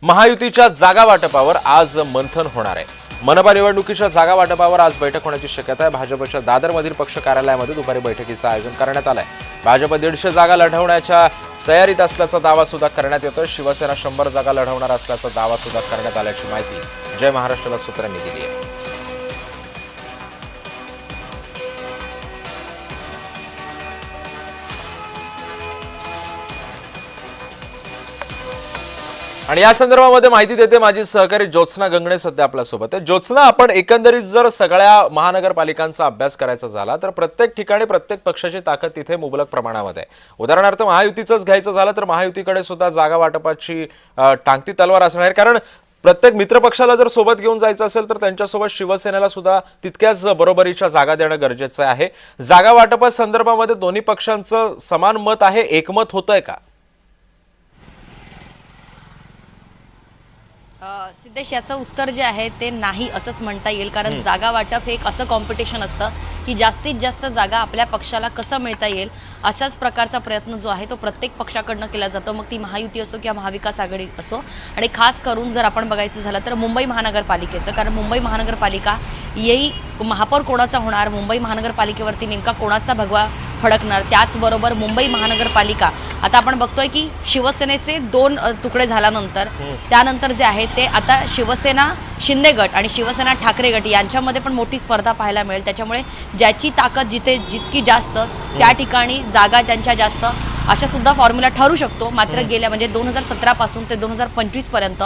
महायुतीच्या जागा वाटपावर आज मंथन होणार आहे। मनपा निवडणुकीच्या जागा वाटपावर आज बैठक होण्याची शक्यता आहे। भाजपच्या दादरमधील पक्ष कार्यालयामध्ये दुपारी बैठकीचं आयोजन करण्यात आलंय। भाजप 150 जागा लढवण्याच्या तयारीत असल्याचा दावा सुद्धा करण्यात येतोय। शिवसेना 100 जागा लढवणार असल्याचा दावा सुद्धा करण्यात आल्याची माहिती जय महाराष्ट्राला सूत्रांनी दिली आहे। आणि या संदर्भामध्ये माहिती देते माझी सहकारी ज्योत्सना गंगणे सध्या आपल्या सोबत आहे। ज्योत्सना, आपण एकंदरीत जर सगळ्या महानगरपालिकांचा अभ्यास करायचा झाला तर प्रत्येक ठिकाणी प्रत्येक पक्षाची ताकद तिथे मुबलक प्रमाणामध्ये आहे। उदाहरणार्थ महायुतीचंच घ्यायचं झालं तर महायुतीकडे सुद्धा जागा वाटपाची टांगती तलवार असणार आहे, कारण प्रत्येक मित्रपक्षाला जर सोबत घेऊन जायचं असेल तर त्यांच्यासोबत शिवसेनेला सुद्धा तितक्याच बरोबरीच्या जागा देणं गरजेचं आहे। जागा वाटपा संदर्भामध्ये दोन्ही पक्षांचं समान मत आहे, एकमत होतंय का? सिद्धेश, याचं उत्तर जे आहे ते नाही असंच म्हणता येईल, कारण जागा वाटप हे एक असं कॉम्पिटिशन असतं की जास्तीत जास्त जागा आपल्या पक्षाला कसं मिळता येईल अशाच प्रकारचा प्रयत्न जो आहे तो प्रत्येक पक्षाकडनं केला जातो, मग ती महायुती असो किंवा महाविकास आघाडी असो। आणि खास करून जर आपण बघायचं झालं तर मुंबई महानगरपालिकेचं, कारण मुंबई महानगरपालिका येई महापौर कोणाचा होणार, मुंबई महानगरपालिकेवरती नेमका कोणाचा भगवा फडकणार, त्याचबरोबर मुंबई महानगरपालिका आता आपण बघतोय की शिवसेनेचे 2 तुकडे झाल्यानंतर त्यानंतर जे आहे ते आता शिवसेना शिंदे गट आणि शिवसेना ठाकरे गट यांच्यामध्ये पण मोठी स्पर्धा पाहायला मिळेल। त्याच्यामुळे ज्याची ताकद जितकी जास्त त्या ठिकाणी जागा त्यांच्या जास्त अशा सुद्धा फॉर्म्युला ठरू शकतो। मात्र गेल्या म्हणजे 2017 पासून ते 2025 पर्यंत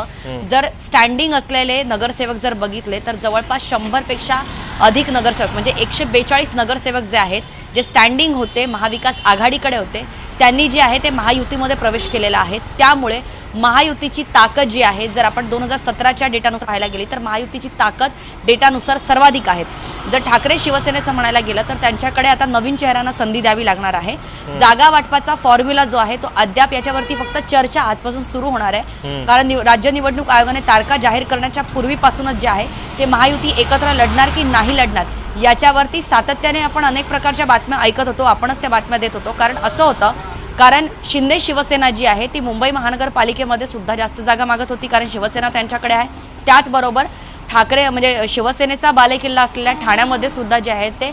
जर स्टँडिंग असलेले नगरसेवक जर बघितले तर जवळपास 100 पेक्षा अधिक नगरसेवक म्हणजे 142 नगरसेवक जे आहेत जे स्टँडिंग होते महाविकास आघाडीकडे होते त्यांनी जे आहे ते महायुतीमध्ये प्रवेश केलेला आहे। त्यामुळे महायुतीची ताकद जी आहे जर आपण 2017च्या डेटानुसार पाहायला गेली तर महायुतीची ताकद डेटानुसार सर्वाधिक आहेत। जर ठाकरे शिवसेनेचं म्हणायला गेलं तर त्यांच्याकडे आता नवीन चेहऱ्यांना संधी द्यावी लागणार आहे। जागा वाटपाचा फॉर्म्युला जो आहे तो अद्याप याच्यावरती फक्त चर्चा आजपासून सुरू होणार आहे, कारण राज्य निवडणूक आयोगाने तारखा जाहीर करण्याच्या पूर्वीपासूनच जे आहे ते महायुती एकत्र लढणार की नाही लढणार याच्यावरती सातत्याने आपण अनेक प्रकारच्या बातम्या ऐकत होतो, आपणच त्या बातम्या देत होतो। कारण असं होतं, कारण शिंदे शिवसेना जी आहे ती मुंबई महानगरपालिकेमध्ये सुद्धा जास्त जागा मागत होती, कारण शिवसेना त्यांच्याकडे आहे। त्याचबरोबर ठाकरे म्हणजे शिवसेनेचा बालेकिल्ला असलेल्या ठाण्यामध्ये सुद्धा जे आहे ते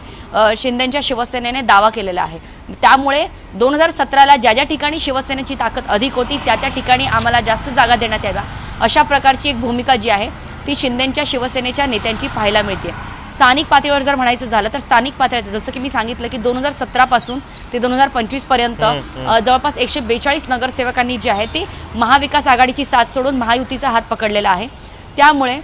शिंदेच्या शिवसेनेने दावा केलेला आहे। त्यामुळे 2017ला ज्या ठिकाणी शिवसेनेची ताकद अधिक होती त्या ठिकाणी आम्हाला जास्त जागा देण्यात याव्या अशा प्रकारची एक भूमिका जी आहे ती शिंदेच्या शिवसेनेच्या नेत्यांची पाहायला मिळते। स्थानिक पातळीवर जर म्हणायचं झालं तर स्थानिक पातळीवर जसं की मी सांगितलं की 2017 पासून ते 2025 पर्यंत जवळपास 142 नगरसेवकांनी जे आहे ते महाविकास आघाडीची साथ सोडून महायुतीचा हात पकडलेला आहे। त्यामुळे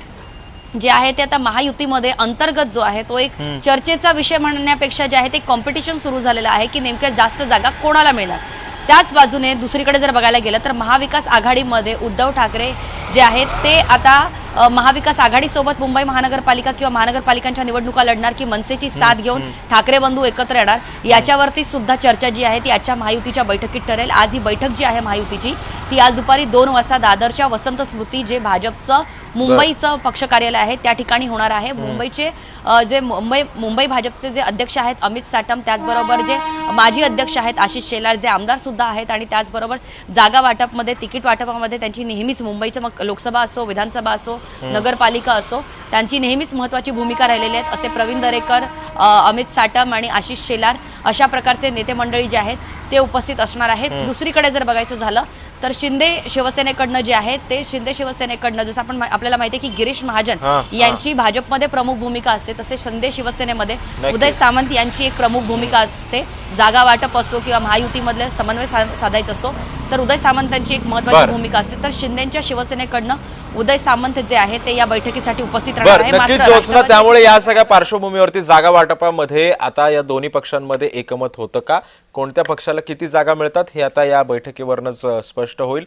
जे आहे ते आता महायुतीमध्ये अंतर्गत जो आहे तो एक चर्चेचा विषय म्हणण्यापेक्षा जे आहे ते कॉम्पिटिशन सुरू झालेलं आहे की नेमक्या जास्त जागा कोणाला मिळणार। त्याच बाजूने दुसरीकडे जर बघायला गेलं तर महाविकास आघाडीमध्ये उद्धव ठाकरे जे आहेत ते आता महाविकास आघाडीसोबत मुंबई महानगरपालिका किंवा महानगरपालिकांच्या निवडणुका लढणार की मनसेची साथ घेऊन ठाकरे बंधू एकत्र येणार याच्यावरती सुद्धा चर्चा जी आहे ती आजच्या महायुतीच्या बैठकीत ठरेल। आज ही बैठक जी आहे महायुतीची ती आज दुपारी 2 वाजता दादरच्या वसंत स्मृती जे भाजपचं मुंबईचं पक्ष कार्यालय आहे त्या ठिकाणी होणार आहे। मुंबईचे जे मुंबई भाजपचे जे अध्यक्ष आहेत अमित साटम, त्याचबरोबर जे माजी अध्यक्ष आहेत आशिष शेलार, जे आमदार सुद्धा आहेत, आणि त्याचबरोबर जागा वाटपमध्ये तिकीट वाटपामध्ये त्यांची नेहमीच मुंबईचं मग लोकसभा असो विधानसभा असो नगरपालिका असो त्यांची नेहमीच महत्त्वाची भूमिका राहिलेली आहेत असे प्रवीण दरेकर, अमित साटम आणि आशिष शेलार अशा प्रकारचे नेते मंडळी जे आहेत ते उपस्थित असणार आहेत। दुसरीकडे जर बघायचं झालं तर शिंदे शिवसेनेकडनं जे आहे ते शिंदे शिवसेनेकडनं जसं आपण आपल्याला माहिती आहे की गिरीश महाजन यांची भाजपमध्ये प्रमुख भूमिका असते, तसे शिंदे शिवसेनेमध्ये उदय सामंत यांची एक प्रमुख भूमिका असते। जागा वाटप असो किंवा महायुतीमधले समन्वय साधायचं असो तर उदय सामंतांची एक महत्त्वाची भूमिका असते। तर शिंदेच्या शिवसेनेकडनं उदय सामंत जे आहे ते या बैठकीसाठी उपस्थित राहणार आहे। नक्कीच ज्योत्सना, त्यामुळे या सगळ्या पार्श्वभूमीवरती जागा वाटपामध्ये आता या दोन्ही पक्षांमध्ये एकमत होतं का, कोणत्या पक्षाला किती जागा मिळतात हे आता या बैठकीवरच स्पष्ट होईल।